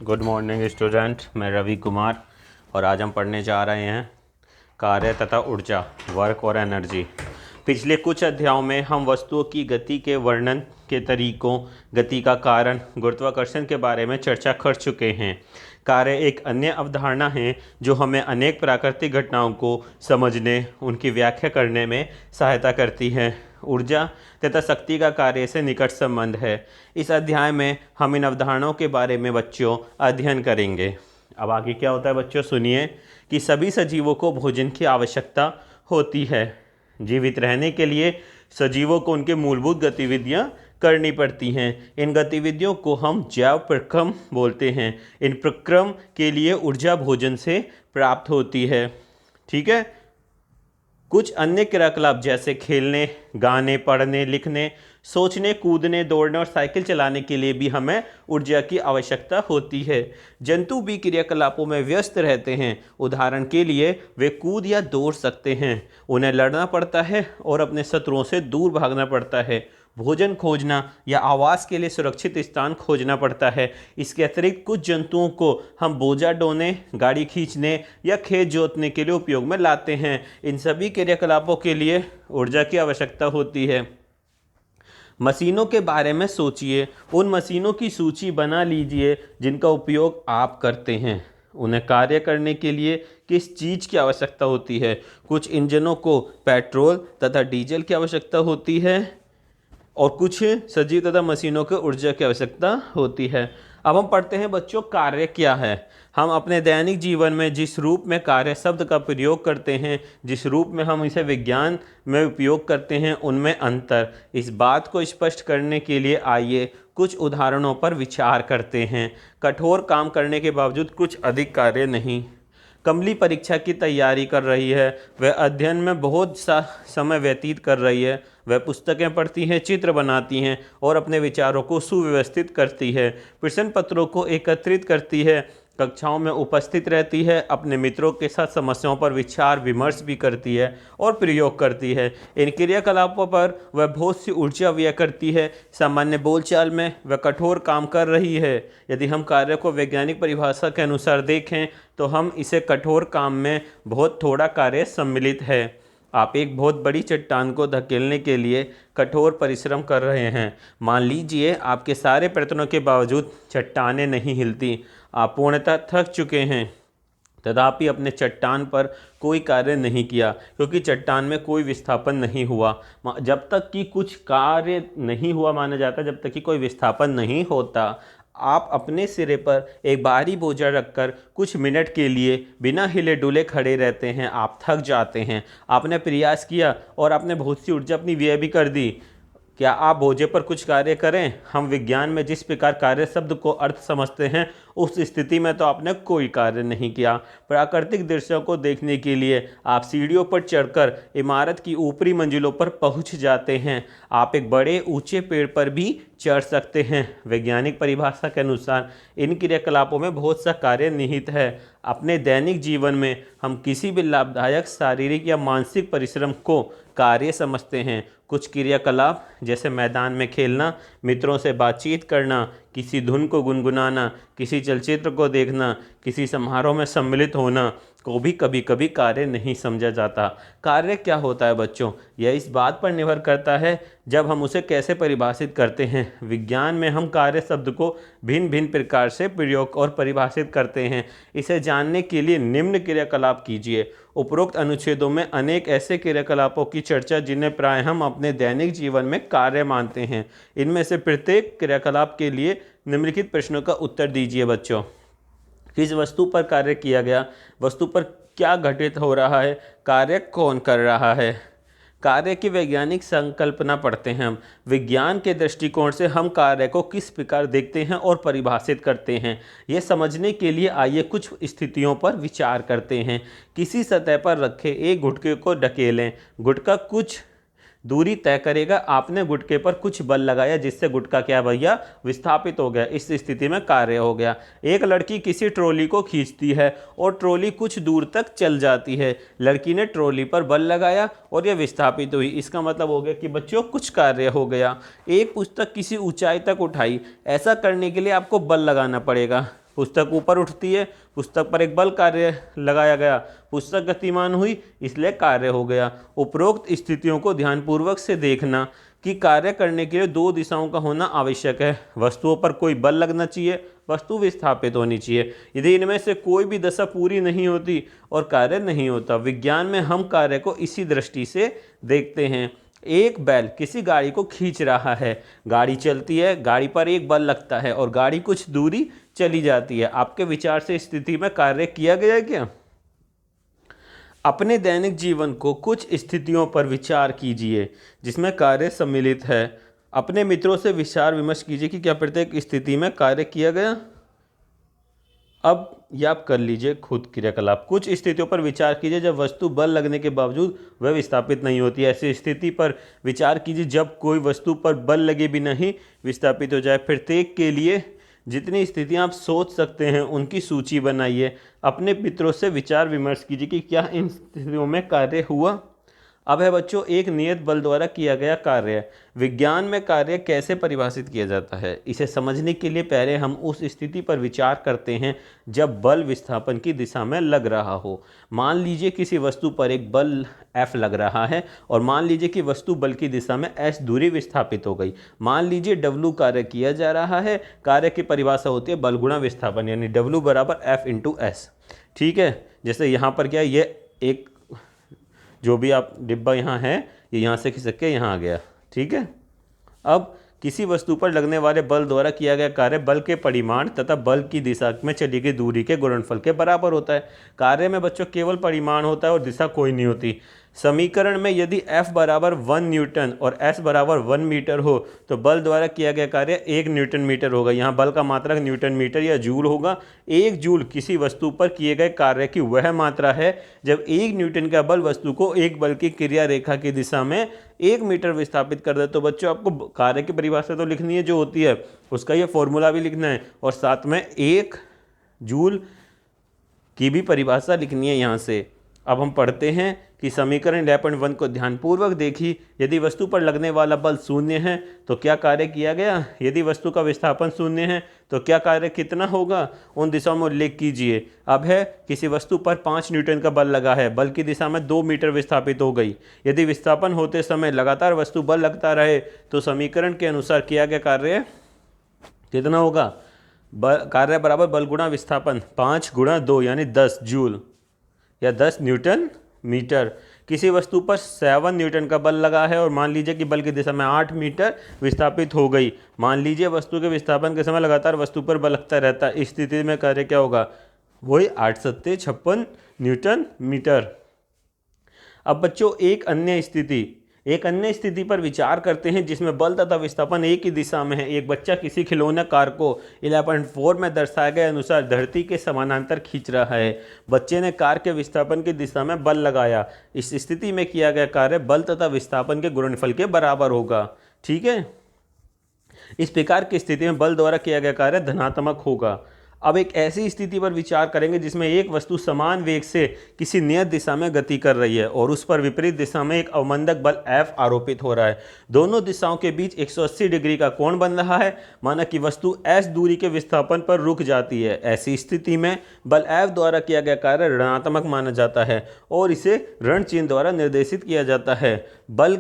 Good morning student, मैं रवि कुमार और आज हम पढ़ने जा रहे हैं कार्य तथा ऊर्जा, वर्क और एनर्जी। पिछले कुछ अध्यायों में हम वस्तुओं की गति के वर्णन के तरीकों, गति का कारण, गुरुत्वाकर्षण के बारे में चर्चा कर चुके हैं। कार्य एक अन्य अवधारणा है जो हमें अनेक प्राकृतिक घटनाओं को समझने, उनकी व्याख्या करने में सहायता करती है। ऊर्जा तथा शक्ति का कार्य से निकट संबंध है। इस अध्याय में हम इन अवधारणाओं के बारे में बच्चों अध्ययन करेंगे। अब आगे क्या होता है बच्चों, सुनिए कि सभी सजीवों को भोजन की आवश्यकता होती है। जीवित रहने के लिए सजीवों को उनके मूलभूत गतिविधियां करनी पड़ती हैं। इन गतिविधियों को हम जैव प्रक्रम बोलते हैं। इन प्रक्रम के लिए ऊर्जा भोजन से प्राप्त होती है। ठीक है। कुछ अन्य क्रियाकलाप जैसे खेलने, गाने, पढ़ने, लिखने, सोचने, कूदने, दौड़ने और साइकिल चलाने के लिए भी हमें ऊर्जा की आवश्यकता होती है। जंतु भी क्रियाकलापों में व्यस्त रहते हैं। उदाहरण के लिए वे कूद या दौड़ सकते हैं, उन्हें लड़ना पड़ता है और अपने शत्रुओं से दूर भागना पड़ता है। भोजन खोजना या आवास के लिए सुरक्षित स्थान खोजना पड़ता है। इसके अतिरिक्त कुछ जंतुओं को हम बोझा ढोने, गाड़ी खींचने या खेत जोतने के लिए उपयोग में लाते हैं। इन सभी क्रियाकलापों के लिए ऊर्जा की आवश्यकता होती है। मशीनों के बारे में सोचिए। उन मशीनों की सूची बना लीजिए जिनका उपयोग आप करते हैं। उन्हें कार्य करने के लिए किस चीज़ की आवश्यकता होती है। कुछ इंजनों को पेट्रोल तथा डीजल की आवश्यकता होती है और कुछ सजीव तथा मशीनों को ऊर्जा की आवश्यकता होती है। अब हम पढ़ते हैं बच्चों, कार्य क्या है। हम अपने दैनिक जीवन में जिस रूप में कार्य शब्द का प्रयोग करते हैं, जिस रूप में हम इसे विज्ञान में उपयोग करते हैं, उनमें अंतर। इस बात को स्पष्ट करने के लिए आइए कुछ उदाहरणों पर विचार करते हैं। कठोर काम करने के बावजूद कुछ अधिक कार्य नहीं। कमली परीक्षा की तैयारी कर रही है। वह अध्ययन में बहुत सा समय व्यतीत कर रही है। वह पुस्तकें पढ़ती हैं, चित्र बनाती हैं और अपने विचारों को सुव्यवस्थित करती है। प्रश्न पत्रों को एकत्रित करती है, कक्षाओं में उपस्थित रहती है, अपने मित्रों के साथ समस्याओं पर विचार विमर्श भी करती है और प्रयोग करती है। इन क्रियाकलापों पर वह बहुत सी ऊर्जा व्यय करती है। सामान्य बोलचाल में वह कठोर काम कर रही है। यदि हम कार्य को वैज्ञानिक परिभाषा के अनुसार देखें तो हम इसे कठोर काम में बहुत थोड़ा कार्य सम्मिलित है। आप एक बहुत बड़ी चट्टान को धकेलने के लिए कठोर परिश्रम कर रहे हैं। मान लीजिए आपके सारे प्रयत्नों के बावजूद चट्टानें नहीं हिलती। आप पूर्णतः थक चुके हैं, तथापि अपने चट्टान पर कोई कार्य नहीं किया क्योंकि चट्टान में कोई विस्थापन नहीं हुआ। जब तक कि कुछ कार्य नहीं हुआ माना जाता, जब तक कि कोई विस्थापन नहीं होता, आप अपने सिरे पर एक भारी बोझा रखकर कुछ मिनट के लिए बिना हिले डुले खड़े रहते हैं। आप थक जाते हैं। आपने प्रयास किया और आपने बहुत सी ऊर्जा अपनी व्यय भी कर दी। क्या आप बोझे पर कुछ कार्य करें? हम विज्ञान में जिस प्रकार कार्य शब्द को अर्थ समझते हैं, उस स्थिति में तो आपने कोई कार्य नहीं किया। प्राकृतिक दृश्यों को देखने के लिए आप सीढ़ियों पर चढ़कर इमारत की ऊपरी मंजिलों पर पहुंच जाते हैं। आप एक बड़े ऊंचे पेड़ पर भी चढ़ सकते हैं। वैज्ञानिक परिभाषा के अनुसार इन क्रियाकलापों में बहुत सा कार्य निहित है। अपने दैनिक जीवन में हम किसी भी लाभदायक शारीरिक या मानसिक परिश्रम को कार्य समझते हैं। कुछ क्रियाकलाप जैसे मैदान में खेलना, मित्रों से बातचीत करना, किसी धुन को गुनगुनाना, किसी चलचित्र को देखना, किसी समारोह में सम्मिलित होना को भी कभी कभी कार्य नहीं समझा जाता। कार्य क्या होता है बच्चों, यह इस बात पर निर्भर करता है जब हम उसे कैसे परिभाषित करते हैं। विज्ञान में हम कार्य शब्द को भिन्न भिन्न प्रकार से प्रयोग और परिभाषित करते हैं। इसे जानने के लिए निम्न क्रियाकलाप कीजिए। उपरोक्त अनुच्छेदों में अनेक ऐसे क्रियाकलापों की चर्चा जिन्हें प्राय हम अपने दैनिक जीवन में कार्य मानते हैं। इनमें से प्रत्येक क्रियाकलाप के लिए निम्नलिखित प्रश्नों का उत्तर दीजिए बच्चों। किस वस्तु पर कार्य किया गया? वस्तु पर क्या घटित हो रहा है? कार्य कौन कर रहा है? कार्य की वैज्ञानिक संकल्पना पढ़ते हैं हम। विज्ञान के दृष्टिकोण से हम कार्य को किस प्रकार देखते हैं और परिभाषित करते हैं, यह समझने के लिए आइए कुछ स्थितियों पर विचार करते हैं। किसी सतह पर रखे एक गुटके को ढकेलें। गुटका कुछ दूरी तय करेगा। आपने गुटके पर कुछ बल लगाया जिससे गुटका क्या भैया विस्थापित हो गया। इस स्थिति में कार्य हो गया। एक लड़की किसी ट्रॉली को खींचती है और ट्रॉली कुछ दूर तक चल जाती है। लड़की ने ट्रॉली पर बल लगाया और यह विस्थापित हुई। इसका मतलब हो गया कि बच्चों कुछ कार्य हो गया। एक पुस्तक किसी ऊंचाई तक उठाई। ऐसा करने के लिए आपको बल लगाना पड़ेगा। पुस्तक ऊपर उठती है, पुस्तक पर एक बल कार्य लगाया गया, पुस्तक गतिमान हुई इसलिए कार्य हो गया। उपरोक्त स्थितियों को ध्यानपूर्वक से देखना कि कार्य करने के लिए दो दिशाओं का होना आवश्यक है। वस्तुओं पर कोई बल लगना चाहिए, वस्तु विस्थापित होनी चाहिए। यदि इनमें से कोई भी दशा पूरी नहीं होती और कार्य नहीं होता। विज्ञान में हम कार्य को इसी दृष्टि से देखते हैं। एक बैल किसी गाड़ी को खींच रहा है, गाड़ी चलती है, गाड़ी पर एक बल लगता है और गाड़ी कुछ दूरी चली जाती है। आपके विचार से स्थिति में कार्य किया गया है क्या? अपने दैनिक जीवन को कुछ स्थितियों पर विचार कीजिए जिसमें कार्य सम्मिलित है। अपने मित्रों से विचार विमर्श कीजिए कि क्या प्रत्येक स्थिति में कार्य किया गया। अब यह आप कर लीजिए खुद क्रियाकलाप। कुछ स्थितियों पर विचार कीजिए जब वस्तु बल लगने के बावजूद वह विस्थापित नहीं होती। ऐसी स्थिति पर विचार कीजिए जब कोई वस्तु पर बल लगे बिना ही विस्थापित हो जाए। प्रत्येक के लिए जितनी स्थितियां आप सोच सकते हैं उनकी सूची बनाइए। अपने मित्रों से विचार विमर्श कीजिए कि क्या इन स्थितियों में कार्य हुआ। अब है बच्चों एक नियत बल द्वारा किया गया कार्य। विज्ञान में कार्य कैसे परिभाषित किया जाता है, इसे समझने के लिए पहले हम उस स्थिति पर विचार करते हैं जब बल विस्थापन की दिशा में लग रहा हो। मान लीजिए किसी वस्तु पर एक बल F लग रहा है और मान लीजिए कि वस्तु बल की दिशा में S दूरी विस्थापित हो गई। मान लीजिए W कार्य किया जा रहा है। कार्य की परिभाषा होती है बल गुणा विस्थापन, यानी W बराबर F इंटू S। ठीक है, जैसे यहाँ पर क्या है, ये एक जो भी आप डिब्बा यहाँ है ये यहाँ से खिसक के यहाँ आ गया। ठीक है, अब किसी वस्तु पर लगने वाले बल द्वारा किया गया कार्य बल के परिमाण तथा बल की दिशा में चली गई दूरी के गुणनफल के बराबर होता है। कार्य में बच्चों केवल परिमाण होता है और दिशा कोई नहीं होती। समीकरण में यदि F बराबर 1 न्यूटन और S बराबर 1 मीटर हो तो बल द्वारा किया गया कार्य 1 न्यूटन मीटर होगा। यहाँ बल का मात्रक न्यूटन मीटर या जूल होगा। 1 जूल किसी वस्तु पर किए गए कार्य की वह मात्रा है जब 1 न्यूटन का बल वस्तु को एक बल की क्रिया रेखा की दिशा में 1 मीटर विस्थापित कर दे। तो बच्चों आपको कार्य की परिभाषा तो लिखनी है जो होती है, उसका ये फॉर्मूला भी लिखना है और साथ में 1 जूल की भी परिभाषा लिखनी है यहाँ से। अब हम पढ़ते हैं कि समीकरण 11.1 को ध्यानपूर्वक देखिए। यदि वस्तु पर लगने वाला बल शून्य है तो क्या कार्य किया गया। यदि वस्तु का विस्थापन शून्य है तो क्या कार्य कितना होगा, उन दिशाओं में उल्लेख कीजिए। अब है किसी वस्तु पर 5 न्यूटन का बल लगा है, बल की दिशा में 2 मीटर विस्थापित हो गई। यदि विस्थापन होते समय लगातार वस्तु बल लगता रहे तो समीकरण के अनुसार किया गया कार्य कितना होगा। कार्य बराबर बल गुणा विस्थापन, 5 गुणा 2 यानी 10 जूल या 10 न्यूटन मीटर। किसी वस्तु पर 7 न्यूटन का बल लगा है और मान लीजिए कि बल की दिशा में 8 मीटर विस्थापित हो गई। मान लीजिए वस्तु के विस्थापन के समय लगातार वस्तु पर बल लगता रहता है। इस स्थिति में कार्य क्या होगा, वही 8 सत्ते 56 न्यूटन मीटर। अब बच्चों एक अन्य स्थिति पर विचार करते हैं जिसमें बल तथा विस्थापन एक ही दिशा में है। एक बच्चा किसी खिलौना कार को 11.4 में दर्शाए गए अनुसार धरती के समानांतर खींच रहा है। बच्चे ने कार के विस्थापन की दिशा में बल लगाया। इस स्थिति में किया गया कार्य बल तथा विस्थापन के गुणनफल के बराबर होगा। ठीक है, इस प्रकार की स्थिति में बल द्वारा किया गया कार्य धनात्मक होगा। अब एक ऐसी स्थिति पर विचार करेंगे जिसमें एक वस्तु समान वेग से किसी नियत दिशा में गति कर रही है और उस पर विपरीत दिशा में एक अवमंदक बल F आरोपित हो रहा है। दोनों दिशाओं के बीच 180 डिग्री का कोण बन रहा है, माना कि वस्तु S दूरी के विस्थापन पर रुक जाती है। ऐसी स्थिति में बल F द्वारा किया गया कार्य ऋणात्मक माना जाता है और इसे ऋण चिन्ह द्वारा निर्देशित किया जाता है। बल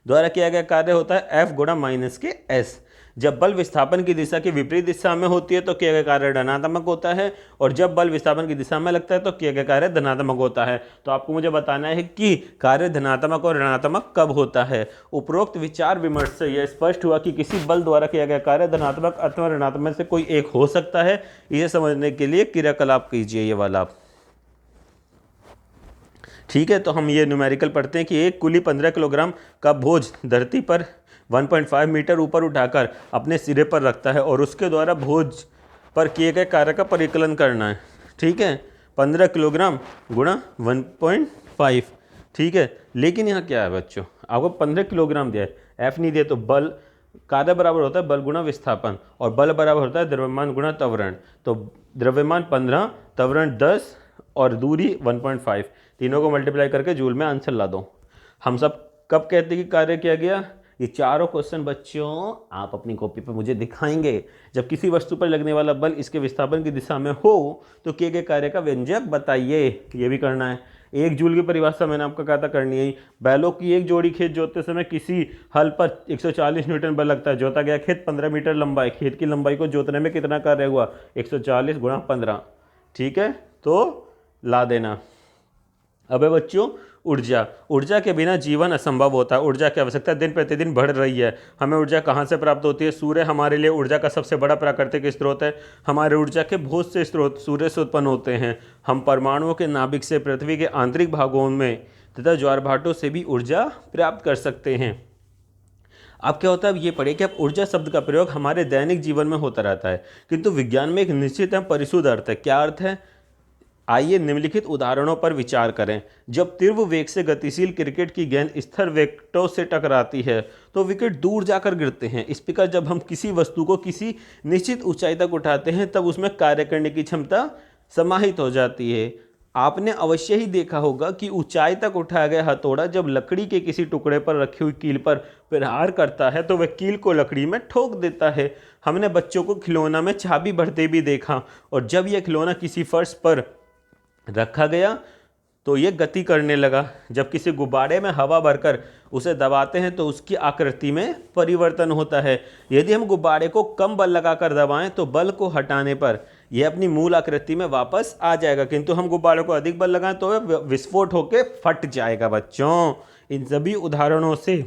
द्वारा किया गया कार्य होता है F गुणा माइनस के S। जब बल विस्थापन की दिशा के विपरीत दिशा में होती है तो किया गया कार्य ऋणात्मक होता है और जब बल विस्थापन की दिशा में लगता है तो किया गया कार्य धनात्मक होता है। तो आपको मुझे बताना है कि कार्य धनात्मक और ऋणात्मक कब होता है। उपरोक्त विचार विमर्श से यह स्पष्ट हुआ कि किसी बल द्वारा किया गया कार्य धनात्मक अथवा ऋणात्मक से कोई एक हो सकता है। इसे समझने के लिए क्रियाकलाप कीजिए ये वाला। ठीक है, तो हम ये न्यूमेरिकल पढ़ते हैं कि एक कुली 15 किलोग्राम का बोझ धरती पर 1.5 मीटर ऊपर उठाकर अपने सिरे पर रखता है और उसके द्वारा बोझ पर किए गए कार्य का परिकलन करना है। ठीक है, 15 किलोग्राम गुणा 1.5। ठीक है, लेकिन यहाँ क्या है बच्चों, आपको 15 किलोग्राम दिया है, F नहीं दिया, तो बल कार्य बराबर होता है बल गुणा विस्थापन और बल बराबर होता है द्रव्यमान गुणा त्वरण। तो द्रव्यमान 15, त्वरण 10 और दूरी 1.5, तीनों को मल्टीप्लाई करके जूल में आंसर ला दो। हम सब कब कहते हैं कि कार्य किया गया, ये चारों क्वेश्चन बच्चों आप अपनी कॉपी पर मुझे दिखाएंगे। जब किसी वस्तु पर लगने वाला बल इसके विस्थापन की दिशा में हो तो किए गए कार्य का व्यंजक बताइए, ये भी करना है। 1 जूल की परिभाषा मैंने आपको कहा था करनी है। बैलों की एक जोड़ी खेत जोतते समय किसी हल पर 140 न्यूटन बल लगता है। जोता गया खेत 15 मीटर लंबा है। खेत की लंबाई को जोतने में कितना कार्य हुआ? 140 गुणा 15। ठीक है, तो ला देना। अब है बच्चों ऊर्जा। ऊर्जा के बिना जीवन असंभव होता है। ऊर्जा की आवश्यकता दिन प्रतिदिन बढ़ रही है। हमें ऊर्जा कहाँ से प्राप्त होती है? सूर्य हमारे लिए ऊर्जा का सबसे बड़ा प्राकृतिक स्रोत है। हमारे ऊर्जा के बहुत से स्रोत सूर्य से उत्पन्न होते हैं। हम परमाणुओं के नाभिक से, पृथ्वी के आंतरिक भागों में तथा ज्वारभाटों से भी ऊर्जा प्राप्त कर सकते हैं। अब क्या होता है, अब ये पढ़िए कि अब ऊर्जा शब्द का प्रयोग हमारे दैनिक जीवन में होता रहता है, किंतु विज्ञान में एक निश्चित एवं परिशुद्ध अर्थ है। क्या अर्थ है? आइए निम्नलिखित उदाहरणों पर विचार करें। जब तीव्र वेग से गतिशील क्रिकेट की गेंद स्थिर विकेटों से टकराती है तो विकेट दूर जाकर गिरते हैं। इस प्रकार जब हम किसी वस्तु को किसी निश्चित ऊंचाई तक उठाते हैं तब उसमें कार्य करने की क्षमता समाहित हो जाती है। आपने अवश्य ही देखा होगा कि ऊंचाई तक उठाया गया हथौड़ा जब लकड़ी के किसी टुकड़े पर रखी हुई कील पर प्रहार करता है तो वह कील को लकड़ी में ठोक देता है। हमने बच्चों को खिलौना में चाबी भरते भी देखा, और जब यह खिलौना किसी फर्श पर रखा गया तो ये गति करने लगा। जब किसी गुब्बारे में हवा भरकर उसे दबाते हैं तो उसकी आकृति में परिवर्तन होता है। यदि हम गुब्बारे को कम बल लगाकर दबाएं तो बल को हटाने पर यह अपनी मूल आकृति में वापस आ जाएगा, किंतु हम गुब्बारे को अधिक बल लगाएं तो वह विस्फोट होकर फट जाएगा। बच्चों, इन सभी उदाहरणों से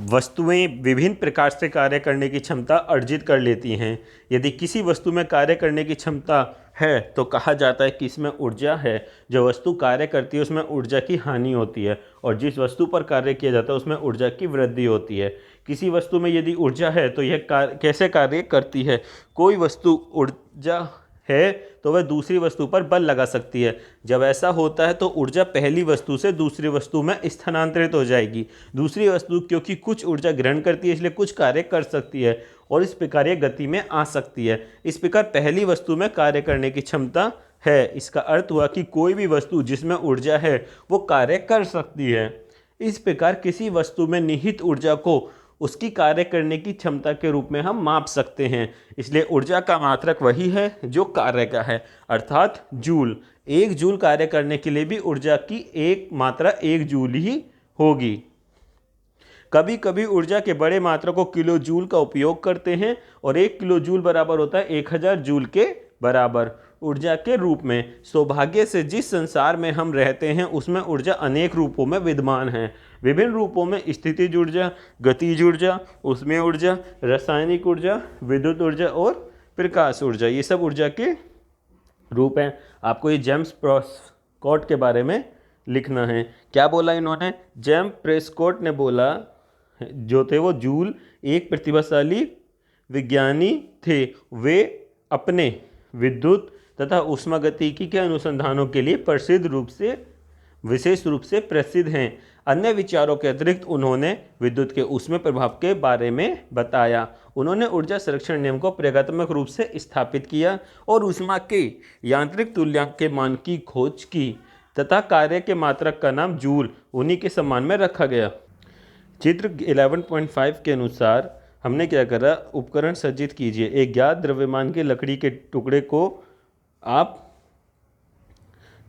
वस्तुएं विभिन्न प्रकार से कार्य करने की क्षमता अर्जित कर लेती हैं। यदि किसी वस्तु में कार्य करने की क्षमता है तो कहा जाता है कि इसमें ऊर्जा है। जो वस्तु कार्य करती है उसमें ऊर्जा की हानि होती है, और जिस वस्तु पर कार्य किया जाता है उसमें ऊर्जा की वृद्धि होती है। किसी वस्तु में यदि ऊर्जा है तो यह कैसे कार्य करती है? कोई वस्तु ऊर्जा है तो वह दूसरी वस्तु पर बल लगा सकती है। जब ऐसा होता है तो ऊर्जा पहली वस्तु से दूसरी वस्तु में स्थानांतरित हो जाएगी। दूसरी वस्तु क्योंकि कुछ ऊर्जा ग्रहण करती है इसलिए कुछ कार्य कर सकती है, और इस प्रकार ये गति में आ सकती है। इस प्रकार पहली वस्तु में कार्य करने की क्षमता है। इसका अर्थ हुआ कि कोई भी वस्तु जिसमें ऊर्जा है वो कार्य कर सकती है। इस प्रकार किसी वस्तु में निहित ऊर्जा को उसकी कार्य करने की क्षमता के रूप में हम माप सकते हैं। इसलिए ऊर्जा का मात्रक वही है जो कार्य का है, अर्थात जूल। 1 जूल कार्य करने के लिए भी ऊर्जा की एक मात्रा 1 जूल ही होगी। कभी कभी ऊर्जा के बड़े मात्रा को किलो जूल का उपयोग करते हैं, और 1 किलो जूल बराबर होता है 1000 जूल के बराबर ऊर्जा के रूप में। सौभाग्य से जिस संसार में हम रहते हैं उसमें ऊर्जा अनेक रूपों में विद्यमान है। विभिन्न रूपों में स्थितिज ऊर्जा, गतिज ऊर्जा, ऊष्मीय ऊर्जा, रासायनिक ऊर्जा, विद्युत ऊर्जा और प्रकाश ऊर्जा, ये सब ऊर्जा के रूप हैं। आपको ये जेम्स प्रेस्कॉट के बारे में लिखना है। क्या बोला इन्होंने? जेम्स प्रेस्कॉट ने बोला, जो थे वो जूल एक प्रतिभाशाली विज्ञानी थे। वे अपने विद्युत तथा ऊष्मागतिकी के अनुसंधानों के लिए विशेष रूप से प्रसिद्ध हैं। अन्य विचारों के अतिरिक्त उन्होंने विद्युत के ऊष्मीय प्रभाव के बारे में बताया। उन्होंने ऊर्जा संरक्षण नियम को प्रयोगात्मक रूप से स्थापित किया और ऊष्मा के यांत्रिक तुल्यांक के मान की खोज की, तथा कार्य के मात्रक का नाम जूल उन्हीं के सम्मान में रखा गया। चित्र 11.5 के अनुसार हमने क्या करा? उपकरण सज्जित कीजिए। एक ज्ञात द्रव्यमान के लकड़ी के टुकड़े को आप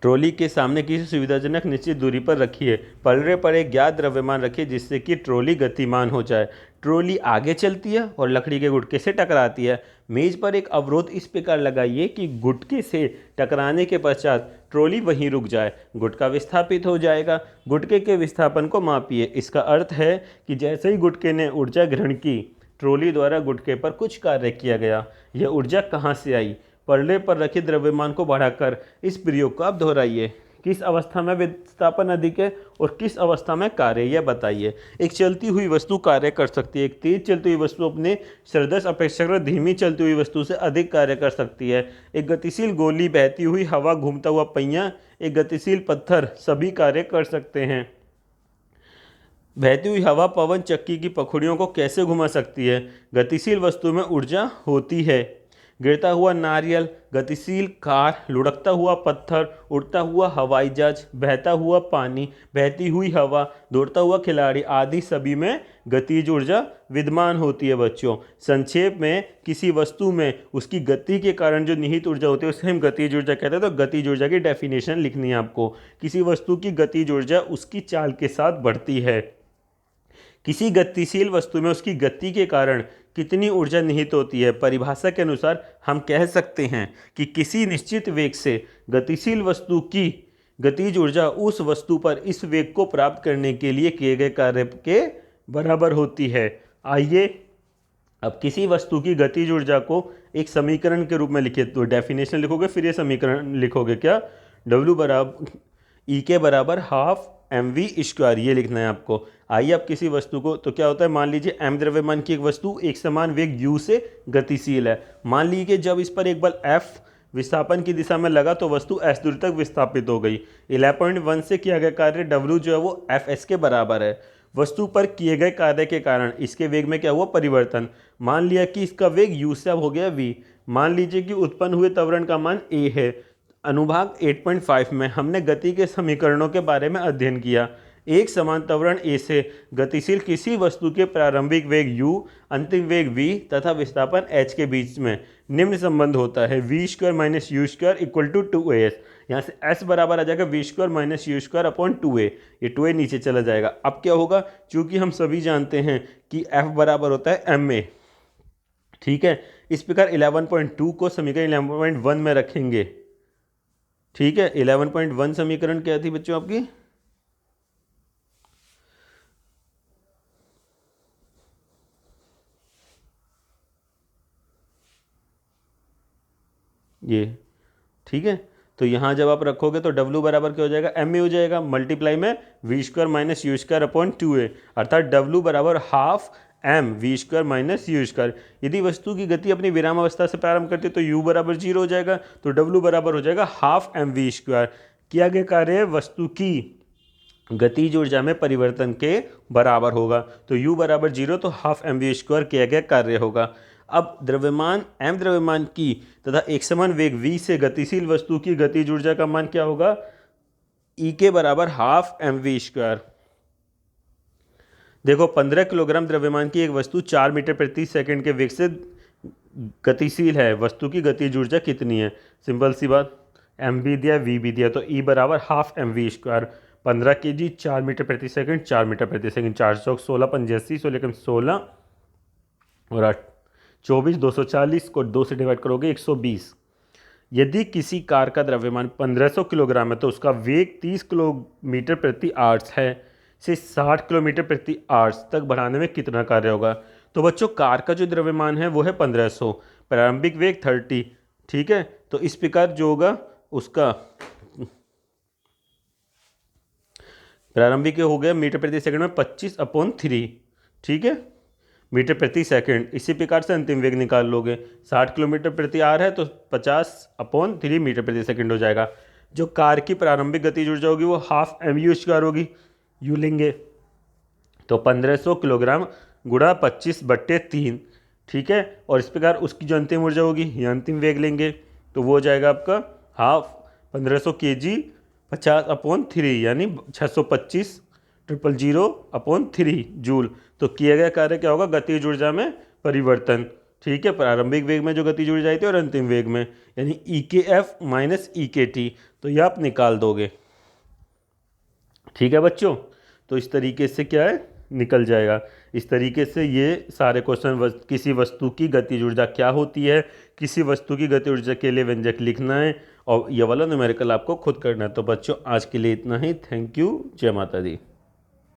ट्रॉली के सामने किसी सुविधाजनक निश्चित दूरी पर रखिए। पलड़े पर एक ज्ञात द्रव्यमान रखिए जिससे कि ट्रॉली गतिमान हो जाए। ट्रॉली आगे चलती है और लकड़ी के गुटके से टकराती है। मेज पर एक अवरोध इस प्रकार लगाइए कि गुटके से टकराने के पश्चात ट्रॉली वहीं रुक जाए। गुटका विस्थापित हो जाएगा। गुटके के विस्थापन को मापिए। इसका अर्थ है कि जैसे ही गुटके ने ऊर्जा ग्रहण की, ट्रॉली द्वारा गुटके पर कुछ कार्य किया गया। यह ऊर्जा कहाँ से आई? पलड़े पर रखे द्रव्यमान को बढ़ाकर इस प्रयोग को आप दोहराइए। किस अवस्था में विस्थापन अधिक है और किस अवस्था में कार्य, यह बताइए। एक चलती हुई वस्तु कार्य कर सकती है। एक तेज चलती हुई वस्तु अपने सदृश अपेक्षाकृत धीमी चलती हुई वस्तु से अधिक कार्य कर सकती है। एक गतिशील गोली, बहती हुई हवा, घूमता हुआ पहिया, एक गतिशील पत्थर सभी कार्य कर सकते हैं। बहती हुई हवा पवन चक्की की पखुड़ियों को कैसे घुमा सकती है? गतिशील वस्तु में ऊर्जा होती है। गिरता हुआ नारियल, गतिशील कार, लुढ़कता हुआ पत्थर, उड़ता हुआ हवाई जहाज, बहता हुआ पानी, बहती हुई हवा, दौड़ता हुआ खिलाड़ी आदि सभी में गतिज ऊर्जा विद्यमान होती है बच्चों। संक्षेप में किसी वस्तु में उसकी गति के कारण जो निहित ऊर्जा होती है उसे हम गतिज ऊर्जा कहते हैं। तो गतिज ऊर्जा की डेफिनेशन लिखनी है आपको। किसी वस्तु की गतिज ऊर्जा उसकी चाल के साथ बढ़ती है। किसी गतिशील वस्तु में उसकी गति के कारण कितनी ऊर्जा निहित होती है? परिभाषा के अनुसार हम कह सकते हैं कि किसी निश्चित वेग से गतिशील वस्तु की गतिज ऊर्जा उस वस्तु पर इस वेग को प्राप्त करने के लिए किए गए कार्य के बराबर होती है। आइए अब किसी वस्तु की गतिज ऊर्जा को एक समीकरण के रूप में लिखे। तो डेफिनेशन लिखोगे फिर ये समीकरण लिखोगे क्या? W बराबर ई के बराबर हाफ mv स्क्वायर, ये लिखना है आपको। आइए अब किसी वस्तु को, तो क्या होता है, मान लीजिए m द्रव्यमान की एक वस्तु एक समान वेग u से गतिशील है। मान लीजिए जब इस पर एक बल F विस्थापन की दिशा में लगा तो वस्तु s दूरी तक विस्थापित हो गई। 11.1 से किया गया कार्य W जो है वो Fs के बराबर है। वस्तु पर किए गए कार्य के कारण इसके वेग में क्या हुआ? परिवर्तन। मान लिया कि इसका वेग u से अब हो गया v। मान लीजिए कि उत्पन्न हुए त्वरण का मान a है। अनुभाग 8.5 में हमने गति के समीकरणों के बारे में अध्ययन किया। एक समान त्वरण a से गतिशील किसी वस्तु के प्रारंभिक वेग u, अंतिम वेग v तथा विस्थापन h के बीच में निम्न संबंध होता है, v square minus u square equal to 2as। यहाँ से s बराबर आ जाएगा v square minus u square upon 2a। ये 2a नीचे चला जाएगा। अब क्या होगा? चूंकि हम सभी जानते हैं कि f बराबर होता है ma, ठीक है। इस प्रकार 11.2 को समीकरण 11.1 में रखेंगे, ठीक है। 11.1 समीकरण क्या थी बच्चों आपकी? ये, ठीक है। तो यहाँ जब आप रखोगे तो W बराबर क्या हो जाएगा? एम ए हो जाएगा, मल्टीप्लाई में v square minus u square upon 2a, अर्थात W बराबर half m v square minus u square. यदि वस्तु की गति अपनी विराम अवस्था से प्रारंभ करती है तो u बराबर 0 हो जाएगा, तो W बराबर हो जाएगा हाफ m वी स्क्वायर। किया गया कार्य वस्तु की गतिज ऊर्जा में परिवर्तन के बराबर होगा। तो u बराबर 0 तो हाफ m वी स्क्वायर किया गया कार्य होगा। अब द्रव्यमान m द्रव्यमान की तथा एक समान वेग v से गतिशील वस्तु की गतिज ऊर्जा का मान क्या होगा? E के बराबर हाफ m वी स्क्वायर। देखो 15 किलोग्राम द्रव्यमान की एक वस्तु 4 मीटर प्रति सेकंड के वेग से गतिशील है। वस्तु की गतिज ऊर्जा कितनी है? सिंपल सी बात, m भी दिया v भी दिया, तो E बराबर half m v square. 15 kg 4 metre प्रति सेकंड, 4 मीटर प्रति सेकंड, 4 चौक 16 85, 16 और 8 24, 240 को 2 से डिवाइड करोगे 120। यदि किसी कार का द्रव्यमान 1500 किलोग्राम है तो उसका वेग 30 किलोमीटर प्रति आवर्स है से 60 किलोमीटर प्रति आवर्स तक बढ़ाने में कितना कार्य होगा? तो बच्चों कार का जो द्रव्यमान है वो है 1500, प्रारंभिक वेग 30, ठीक है। तो इस प्रकार जो होगा उसका प्रारंभिक हो गया मीटर प्रति सेकंड में 25/3, ठीक है, मीटर प्रति सेकंड। इसी प्रकार से अंतिम वेग निकाल लोगे। 60 किलोमीटर प्रति आवर है तो 50/3 मीटर प्रति सेकंड हो जाएगा। जो कार की प्रारंभिक गतिज ऊर्जा होगी वो हाफ एम यू स्क्वायर होगी, यू लेंगे तो 1500 किलोग्राम गुणा 25/3, ठीक है। और इस प्रकार उसकी जो अंतिम ऊर्जा होगी ये अंतिम वेग लेंगे तो वो हो जाएगा आपका हाफ 1500 kg 50/3 यानी 625 000/3 जूल। तो किया गया कार्य क्या होगा? गतिज ऊर्जा में परिवर्तन, ठीक है। प्रारंभिक वेग में जो गतिज ऊर्जा आई थी और अंतिम वेग में, यानी EKF माइनस EKT, तो ये आप निकाल दोगे, ठीक है बच्चों। तो इस तरीके से क्या है निकल जाएगा। इस तरीके से ये सारे क्वेश्चन किसी वस्तु की गतिज ऊर्जा क्या होती है, किसी वस्तु की गति ऊर्जा के लिए व्यंजक लिखना है और ये वाला न्यूमेरिकल आपको खुद करना है। तो बच्चों आज के लिए इतना ही। थैंक यू, जय माता दी।